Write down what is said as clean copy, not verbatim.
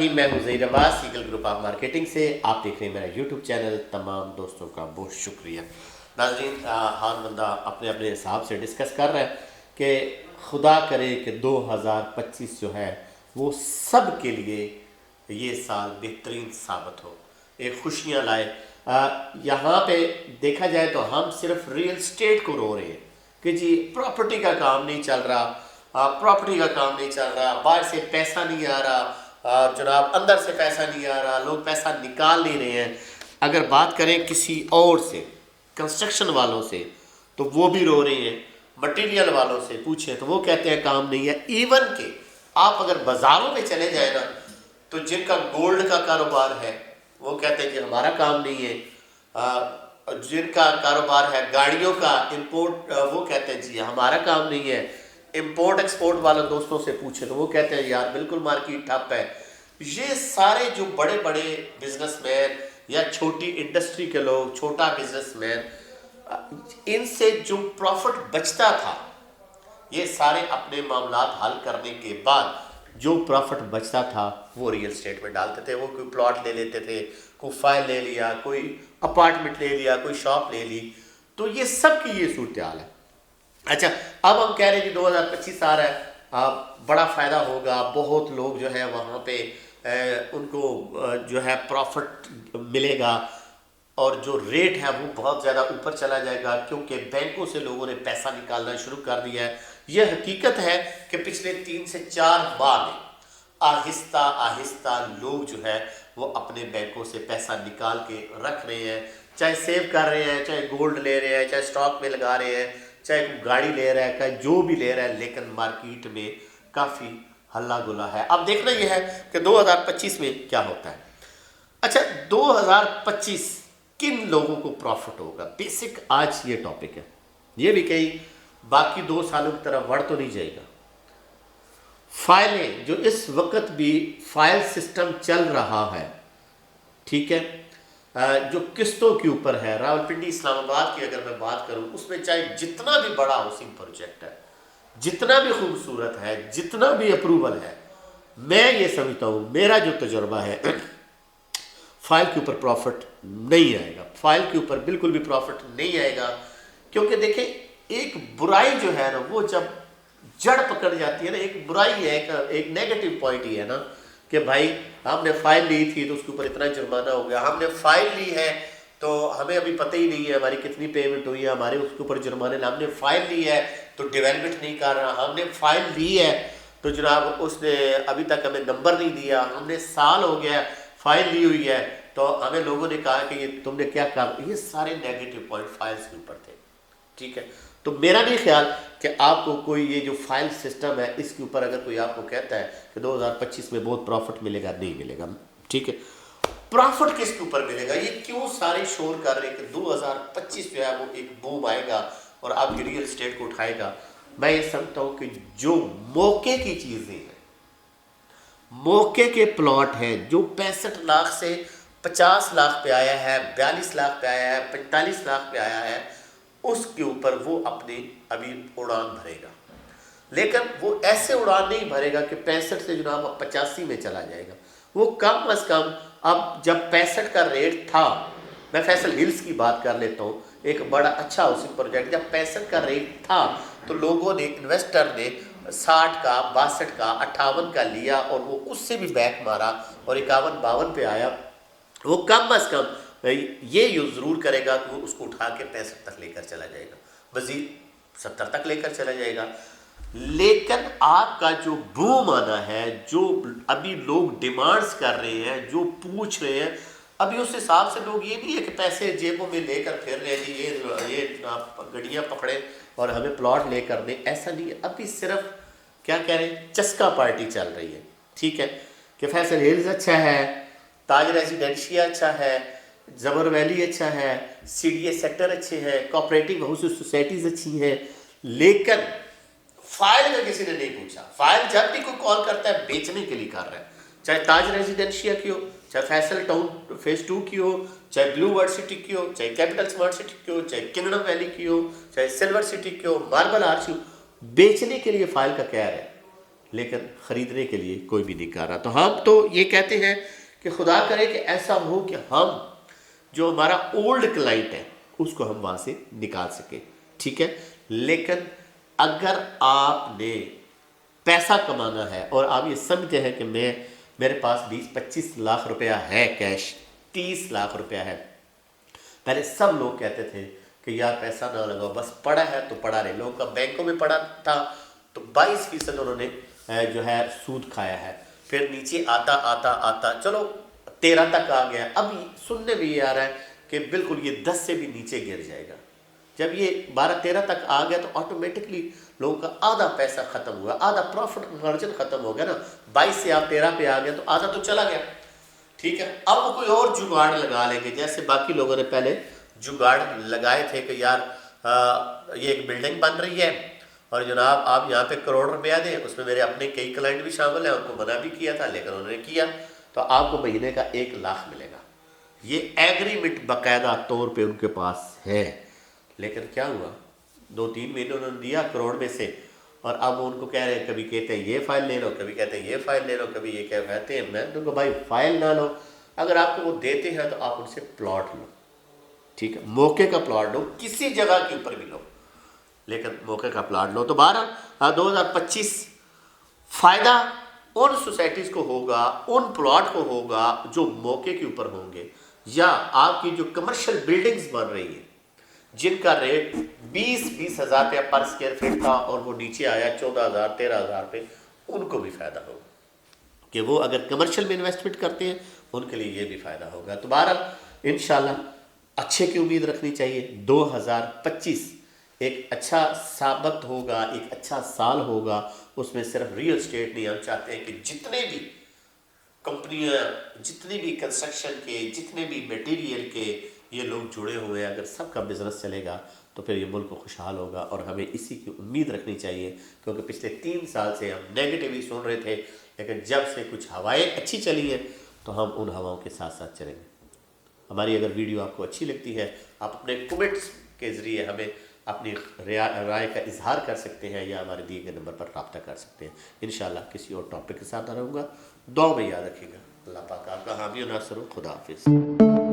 रहीम, मैं हूं Zaheer Abbas, Seagull group of marketing से। आप देख रहे हैं मेरा यूट्यूब चैनल। तमाम दोस्तों का बहुत शुक्रिया। नाज़रीन, हर बंदा अपने अपने हिसाब से डिस्कस कर रहा है कि खुदा करे कि 2025 जो है वो सब के लिए ये साल बेहतरीन साबित हो, एक खुशियाँ लाए। यहाँ पे देखा जाए तो हम सिर्फ रियल स्टेट को रो रहे हैं कि जी प्रॉपर्टी का काम नहीं चल रहा, प्रॉपर्टी का काम नहीं चल रहा, बाहर से पैसा नहीं आ रहा, जनाब अंदर से पैसा नहीं आ रहा, लोग पैसा निकाल नहीं रहे हैं। अगर बात करें किसी और से, कंस्ट्रक्शन वालों से, तो वो भी रो रहे हैं। मटेरियल वालों से पूछें तो वो कहते हैं काम नहीं है। इवन के आप अगर बाज़ारों में चले जाए ना, तो जिनका गोल्ड का कारोबार है वो कहते हैं कि हमारा काम नहीं है। जिनका कारोबार है गाड़ियों का इंपोर्ट, वो कहते हैं जी हमारा काम नहीं है। इंपोर्ट एक्सपोर्ट वाले दोस्तों से पूछे तो वो कहते हैं यार बिल्कुल मार्केट ठप है। ये सारे जो बड़े बड़े बिजनेसमैन या छोटी इंडस्ट्री के लोग, छोटा बिजनेसमैन, इनसे जो प्रॉफिट बचता था, ये सारे अपने मामलात हल करने के बाद जो प्रॉफिट बचता था वो रियल एस्टेट में डालते थे। वो कोई प्लॉट ले लेते थे, कोई फाइल ले लिया, कोई अपार्टमेंट ले लिया, कोई शॉप ले ली। तो ये सब की ये सूरत हाल है। अच्छा, अब हम कह रहे हैं कि 2025 आ रहा है, बड़ा फ़ायदा होगा, बहुत लोग जो है वहाँ पे उनको जो है प्रॉफिट मिलेगा और जो रेट है वो बहुत ज़्यादा ऊपर चला जाएगा क्योंकि बैंकों से लोगों ने पैसा निकालना शुरू कर दिया है। यह हकीकत है कि पिछले 3 से 4 माह में आहिस्ता आहिस्ता लोग जो है वो अपने बैंकों से पैसा निकाल के रख रहे हैं, चाहे सेव कर रहे हैं, चाहे गोल्ड ले रहे हैं, चाहे स्टॉक में लगा रहे हैं, चाहे गाड़ी ले रहा है, चाहे जो भी ले रहा है, लेकिन मार्केट में काफ़ी हल्ला गुला है। अब देखना यह है कि 2025 में क्या होता है। अच्छा, 2025 किन लोगों को प्रॉफिट होगा, बेसिक आज ये टॉपिक है। ये भी कहीं बाकी 2 सालों की तरह बढ़ तो नहीं जाएगा। फाइलें जो इस वक्त भी फाइल सिस्टम चल रहा है, ठीक है, जो किस्तों के ऊपर है, रावलपिंडी इस्लामाबाद की अगर मैं बात करूं, उसमें चाहे जितना भी बड़ा हाउसिंग प्रोजेक्ट है, जितना भी खूबसूरत है, जितना भी अप्रूवल है, मैं ये समझता हूं, मेरा जो तजुर्बा है, फाइल के ऊपर प्रॉफिट नहीं आएगा। फाइल के ऊपर बिल्कुल भी प्रॉफिट नहीं आएगा क्योंकि देखिए एक बुराई जो है ना, वो जब जड़ पकड़ जाती है ना, एक बुराई है, एक नेगेटिव पॉइंट ही है ना कि भाई हमने फाइल ली थी तो उसके ऊपर इतना जुर्माना हो गया, हमने फाइल ली है तो हमें अभी पता ही नहीं है हमारी कितनी पेमेंट हुई है, हमारे उसके ऊपर जुर्माने, हमने फाइल ली है तो डेवलपमेंट नहीं कर रहा, हमने फाइल ली है तो जनाब उसने अभी तक हमें नंबर नहीं दिया, हमने साल हो गया फाइल ली हुई है तो हमें लोगों ने कहा कि ये तुमने क्या कहा। ये सारे नेगेटिव पॉइंट फाइल्स के ऊपर थे, ठीक है। तो मेरा नहीं ख्याल कि आपको कोई ये जो फाइल सिस्टम है इसके ऊपर अगर कोई आपको कहता है कि 2025 में बहुत प्रॉफिट मिलेगा, नहीं मिलेगा, ठीक है। प्रॉफिट किसके ऊपर मिलेगा, ये क्यों सारे शोर कर रहे हैं कि 2025 जो है वो एक बूम आएगा और आपकी रियल एस्टेट को उठाएगा। मैं ये समझता हूँ कि जो मौके की चीज़ें हैं, मौके के प्लॉट हैं, जो 65 लाख से 50 लाख पे आया है, 42 लाख पे आया है, 45 लाख पे आया है, उसके ऊपर वो अपनी अभी उड़ान भरेगा। लेकिन वो ऐसे उड़ान नहीं भरेगा कि 65 से जनाब 85 में चला जाएगा। वो कम अज़ कम, अब जब 65 का रेट था, मैं फैसल हिल्स की बात कर लेता हूँ, एक बड़ा अच्छा हाउसिंग प्रोजेक्ट, जब 65 का रेट था तो लोगों ने, इन्वेस्टर ने 60 का, 62 का, 58 का लिया और वो उससे भी बैक मारा और 51-52 पे आया। वो कम अज़ कम ये ज़रूर करेगा कि वो उसको उठा के 65 तक लेकर चला जाएगा, मज़ीद 70 तक लेकर चला जाएगा। लेकिन आपका जो बूम आना है, जो अभी लोग डिमांड्स कर रहे हैं, जो पूछ रहे हैं, अभी उस हिसाब से लोग ये नहीं है कि पैसे जेबों में लेकर फिर रहे जी ये गड्डियाँ पकड़े और हमें प्लॉट लेकर दें, ऐसा नहीं है। अभी सिर्फ क्या कह रहे हैं, चस्का पार्टी चल रही है, ठीक है, कि फैसल हिल्स अच्छा है, ताज रेजिडेंशिया अच्छा है, ज़बर वैली अच्छा है, CDA सेक्टर अच्छे हैं, कोऑपरेटिव हाउस सोसाइटीज़ अच्छी हैं। लेकिन फाइल में किसी ने नहीं पूछा। फाइल जब भी कोई कॉल करता है बेचने के लिए कर रहा है, चाहे ताज रेजिडेंशिया की हो, चाहे फैसल टाउन फेज 2 की हो, चाहे ब्लू वर्ल्ड सिटी की हो, चाहे कैपिटल स्मार्ट सिटी की हो, चाहे किंगडम वैली की हो, चाहे सिल्वर सिटी की हो, मार्बल आर्च की हो, बेचने के लिए फाइल का कह रहा है। لیکن خریدنے کے لیے کوئی بھی نہیں کر رہا. تو ہم تو یہ کہتے ہیں کہ خدا کرے کہ ایسا ہو کہ ہم جو ہمارا اولڈ کلائنٹ ہے اس کو ہم وہاں سے نکال سکیں. ٹھیک ہے. لیکن اگر آپ نے پیسہ کمانا ہے اور آپ یہ سمجھتے ہیں کہ میرے پاس 20-25 لاکھ روپیہ ہے کیش، 30 لاکھ روپیہ ہے. پہلے سب لوگ کہتے تھے کہ یار پیسہ نہ لگاؤ، بس پڑا ہے تو پڑا رہے. لوگوں کا بینکوں میں پڑا تھا تو 22% انہوں نے جو ہے سود کھایا ہے. پھر نیچے آتا آتا آتا چلو 13 تک آ گیا. اب سننے بھی یہ آ رہا ہے کہ بالکل یہ 10 سے بھی نیچے گر جائے گا. جب یہ 12-13 تک آ گیا تو آٹومیٹکلی لوگوں کا آدھا پیسہ ختم ہوا، آدھا پروفٹ مارجن ختم ہو گیا نا. 22 سے آپ 13 پہ آ گیا تو آدھا تو چلا گیا. ٹھیک ہے. اب وہ کوئی اور جگاڑ لگا لیں گے، جیسے باقی لوگوں نے پہلے جگاڑ لگائے تھے کہ یار یہ ایک بلڈنگ بن رہی ہے اور جناب آپ یہاں پہ کروڑ روپیہ دیں. اس میں میرے اپنے کئی کلائنٹ بھی شامل ہیں، ان کو منع بھی کیا تھا لیکن انہوں نے کیا. تو آپ کو مہینے کا 1 لاکھ ملے گا. یہ ایگریمنٹ باقاعدہ طور پہ ان کے پاس ہے. لیکن کیا ہوا، 2-3 مہینے انہوں نے دیا کروڑ میں سے، اور اب ان کو کہہ رہے ہیں، کبھی کہتے ہیں یہ فائل لے لو، کبھی کہتے ہیں یہ فائل لے لو، کبھی یہ کہتے ہیں. میں تو کہ بھائی فائل نہ لو، اگر آپ کو وہ دیتے ہیں تو آپ ان سے پلاٹ لو. ٹھیک ہے. موقع کا پلاٹ لو، کسی جگہ کے اوپر بھی لو لیکن موقع کا پلاٹ لو. تو 2025 فائدہ ان سوسائٹیز کو ہوگا، ان پلاٹ کو ہوگا جو موقع کے اوپر ہوں گے، یا آپ کی جو کمرشل بلڈنگز بن رہی ہیں جن کا ریٹ 20 ہزار روپیہ پر اسکوائر فٹ تھا اور وہ نیچے آیا 14,000-13,000 پہ، ان کو بھی فائدہ ہوگا کہ وہ اگر کمرشل میں انویسٹمنٹ کرتے ہیں ان کے لیے یہ بھی فائدہ ہوگا. تو بہرحال انشاءاللہ اچھے کی امید رکھنی چاہیے. 2025 ایک اچھا ثابت ہوگا، ایک اچھا سال ہوگا. اس میں صرف ریل اسٹیٹ نہیں، ہم چاہتے ہیں کہ جتنے بھی کمپنیاں، جتنے بھی کنسٹرکشن کے، جتنے بھی میٹیریل کے یہ لوگ جڑے ہوئے ہیں، اگر سب کا بزنس چلے گا تو پھر یہ ملک خوشحال ہوگا. اور ہمیں اسی کی امید رکھنی چاہیے، کیونکہ پچھلے 3 سال سے ہم نیگیٹو ہی سن رہے تھے، لیکن جب سے کچھ ہوائیں اچھی چلی ہیں تو ہم ان ہواؤں کے ساتھ ساتھ چلیں گے. ہماری اگر ویڈیو آپ کو اچھی لگتی ہے، آپ اپنے کمنٹس کے ذریعے ہمیں اپنی رائے کا اظہار کر سکتے ہیں یا ہمارے دیے گئے نمبر پر رابطہ کر سکتے ہیں. انشاءاللہ کسی اور ٹاپک کے ساتھ رہوں گا. دعا میں یاد رکھیے گا. اللہ پاک آپ کا حامی و ناصر ہو. خدا حافظ.